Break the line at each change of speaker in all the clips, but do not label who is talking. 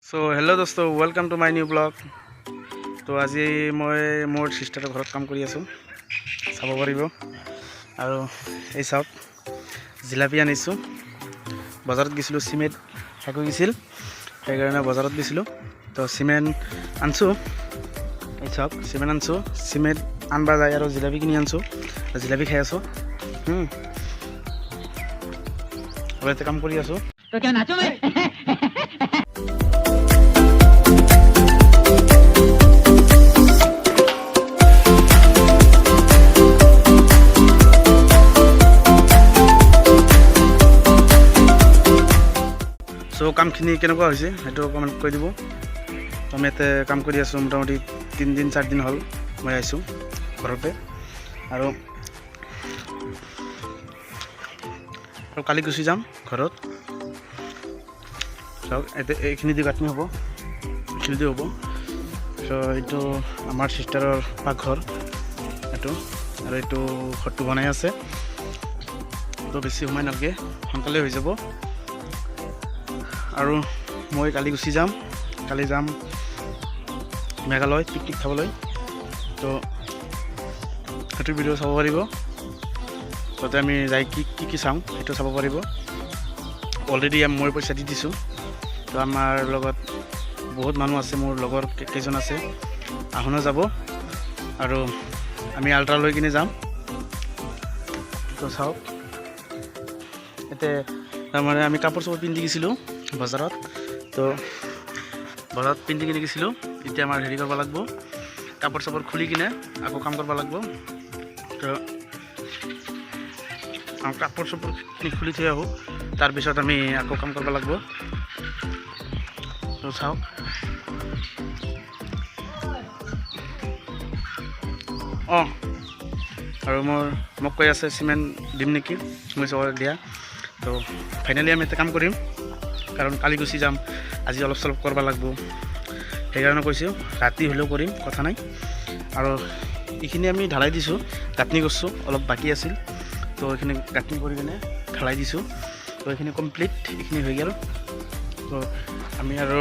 सो hello दोस्तों welcome to my new blog. तो आज मैं मोर सिस्टर घर काम कर चाब पारिब और ये चाওক जिलापी आनिছোঁ। बजारत गई सीमेंट शेष हो गई সেইকাৰণে बजारत गई तो सीमेंट आनছোঁ। ये चाওক सीमेंट आनছোঁ, सीमेंट आनबा जाए और जिलापी किनी आनছোঁ, जिलापी खाई आছোঁ और ये काम कर आছোঁ।
तो क्या नाचो मैं?
सो कामखिनि केनेकुवा होइसे हेतु कमेन्ट कर दिबो। तो मैं इतने काम कर मोटामुटी 3 दिन 4 दिन हल मैं आइसो घरते और काली गुसि जाम घरत। এইখিনি দি কাটনি হ'ব, এইখিনি দি হ'ব। তো এইটো আমাৰ সিষ্টাৰৰ পাকঘৰ এইটো আৰু এইটো ঘৰটো বনাই আছে। তো বেছি সময় নালাগে, সোনকালে হৈ যাব। और मैं काली गुसि जाम, काली जाम मेघालय पिकनिक खाবলৈ। तो সেইটো ভিডিও চাব পাৰিব। তাতে আমি যাই কি চাওঁ সেইটো চাব পাৰিব। অলৰেডি মই পইচা দি দিছোঁ। তো আমাৰ লগত বহুত মানুহ আছে, মোৰ লগৰ কেইজন আছে, আহোনো যাব আৰু আমি আল্ট্ৰা লৈ কিনে যাম। তো চাওক এতে তাৰমানে আমি কাপোৰ চাপোৰ পিন্ধি গৈছিলোঁ বজাৰত। তো বজাৰত পিন্ধি কিনে গৈছিলোঁ। এতিয়া আমাৰ হেৰি কৰিব লাগিব, কাপোৰ চাপোৰ খুলি কিনে আকৌ কাম কৰিব লাগিব। তো কাপোৰ চাপোৰ খুলি থৈ আহোঁ, তাৰপিছত আমি আকৌ কাম কৰিব লাগিব। তো চাওক আৰু মোক কৈ আছে চিমেণ্ট দিম নেকি, মই চবৰ দিয়া। তো ফাইনেলি আমি এটা কাম কৰিম, কাৰণ কালি গুচি যাম, আজি অলপ চলপ কৰিব লাগিব। সেইকাৰণে কৈছোঁ ৰাতি হ'লেও কৰিম, কথা নাই। আৰু এইখিনি আমি ঢালাই দিছোঁ, গাঁথনি কৰিছোঁ, অলপ বাকী আছিল। তো এইখিনি গাঁথনি কৰি কিনে ঢালাই দিছোঁ। তো এইখিনি কমপ্লিট, এইখিনি হৈ গ'ল। তো আমি আৰু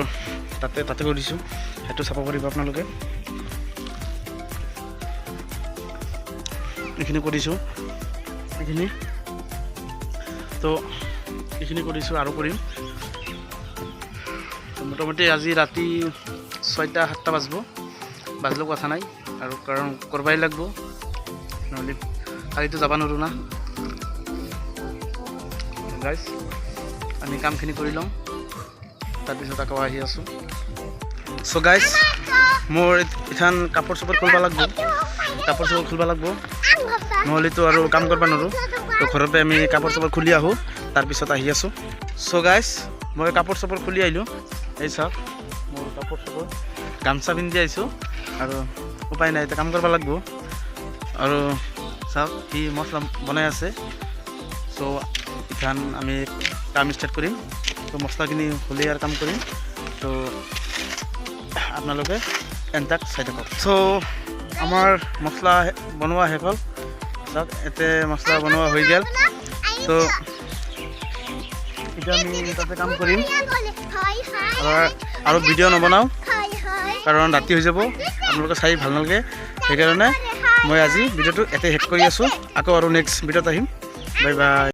তাতে কৰিছোঁ, সেইটো চাব পাৰিব আপোনালোকে। এইখিনি কৰিছোঁ, এইখিনি তো এইখিনি কৰিছোঁ আৰু কৰিম। মোটামুটি আজি ৰাতি 6টা-7টা বাজলেও কথা নাই, আৰু কাৰণ কৰবাই লাগিব, নহ'লে কালিতো যাব নোৱাৰোঁ না। গাইজ আমি কামখিনি কৰি লওঁ, তাৰপিছত আকৌ আহি আছোঁ। চ' গাইজ মোৰ এখন কাপোৰ চাপোৰ খুলিব লাগিব, কাপোৰ চাপোৰ খুলিব লাগিব, নহ'লেতো আৰু কাম কৰিব নোৱাৰোঁ। তো ঘৰতে আমি কাপোৰ চাপোৰ খুলি আহোঁ, তাৰপিছত আহি আছোঁ। চ' গাইজ মই কাপোৰ চাপোৰ খুলি আহিলোঁ। এই চাওক মোৰ কাপোৰ চাপোৰ গামছা পিন্ধি আহিছোঁ, আৰু উপায় নাই, এতিয়া কাম কৰিব লাগিব। আৰু চাওক সি মছলা বনাই আছে। চ' এখন আমি কাম ষ্টাৰ্ট কৰিম। তো মছলাখিনি হ'লে আৰু কাম কৰিম। তো আপোনালোকে এণ্টাক চাই থাকক। চ' আমাৰ মছলা বনোৱা শেষ হ'ল। চাওক এতে মছলা বনোৱা হৈ গ'ল। তো এতিয়া আমি তাতে কাম কৰিম আৰু ভিডিঅ' নবনাওঁ, কাৰণ ৰাতি হৈ যাব, আপোনালোকে চাই ভাল নালাগে। সেইকাৰণে মই আজি ভিডিঅ'টো ইয়াতে শেষ কৰি আছোঁ। আকৌ আৰু নেক্সট ভিডিঅ'ত আহিম। Bye bye.